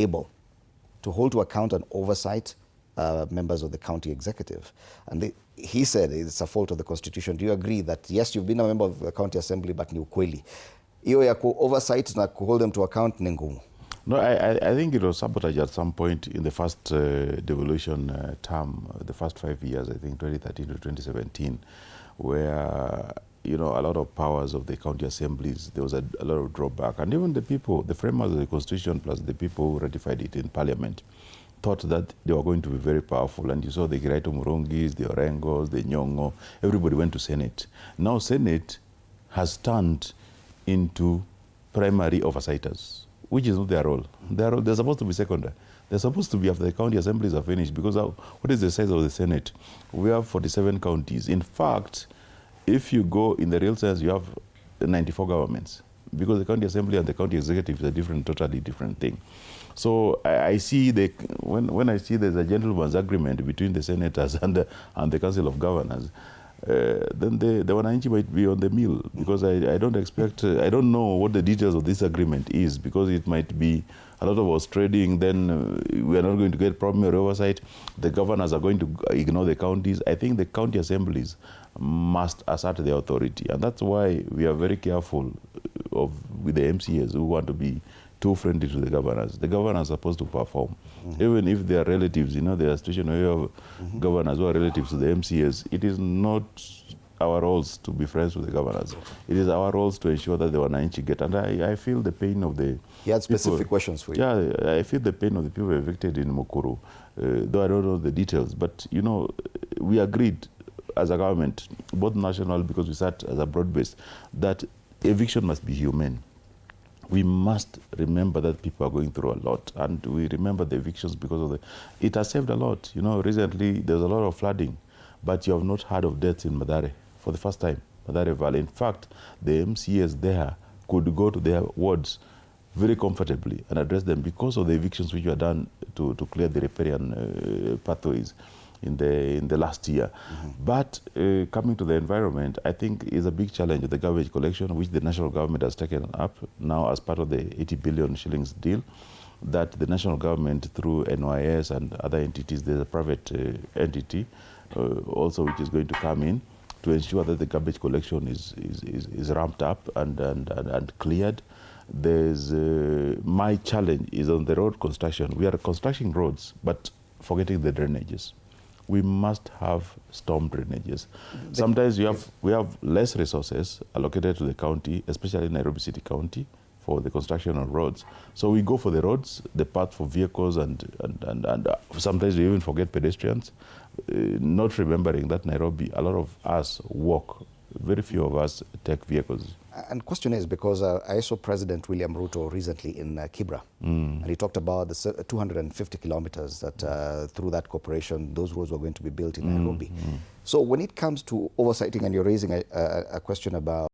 able to hold to account and oversight members of the county executive. And he said it's a fault of the constitution. Do you agree that, yes, you've been a member of the county assembly, but ni ukweli? Iyo ya oversight na hold them to account ni ngumu? No, I think it was sabotage at some point in the first devolution term, the first 5 years, I think 2013 to 2017, where, you know, a lot of powers of the county assemblies, there was a lot of drawback. And even the people, the framers of the constitution, plus the people who ratified it in parliament, thought that they were going to be very powerful. And you saw the Kiraito Murungis, the Orengos, the Nyongo, everybody went to Senate. Now Senate has turned into primary oversighters, which is not their role. They're supposed to be secondary. They're supposed to be after the county assemblies are finished, because what is the size of the Senate? We have 47 counties. In fact, if you go in the real sense, you have 94 governments, because the county assembly and the county executive is a different, totally different thing. So I see when I see there's a gentleman's agreement between the senators and the council of governors, then the mwananchi might be on the mill, because I don't expect, I don't know what the details of this agreement is, because it might be a lot of us trading, then we are not going to get primary oversight. The governors are going to ignore the counties. I think the county assemblies must assert their authority, and that's why we are very careful with the MCAs who want to be too friendly to the governors. The governors are supposed to perform. Even if they are relatives, you know, there are situations where you have governors who are relatives to the MCAs. It is not our roles to be friends with the governors. It is our roles to ensure that the mwananchi get. And I feel the pain of the He had specific questions for you. Yeah, I feel the pain of the people evicted in Mukuru, though I don't know the details. But, you know, we agreed as a government, both national, because we sat as a broad base, that eviction must be humane. We must remember that people are going through a lot, and we remember the evictions because of it has saved a lot. You know, recently there's a lot of flooding, but you have not heard of deaths in Madare for the first time, Madare Valley. In fact, the MCAs there could go to their wards very comfortably and address them because of the evictions which were done to clear the riparian pathways in the last year. But coming to the environment, I think is a big challenge, the garbage collection, which the national government has taken up now as part of the 80 billion shillings deal, that the national government through NYS and other entities, there's a private entity also which is going to come in to ensure that the garbage collection is ramped up and cleared. There's my challenge is on the road construction. We are constructing roads, but forgetting the drainages. We must have storm drainages. Sometimes we have less resources allocated to the county, especially Nairobi City County, for the construction of roads. So we go for the roads, the path for vehicles, and sometimes we even forget pedestrians, not remembering that Nairobi, a lot of us walk. Very few of us take vehicles. And question is, because I saw President William Ruto recently in Kibra, and he talked about the 250 kilometers that through that corporation, those roads were going to be built in Nairobi. So when it comes to oversighting, and you're raising a question about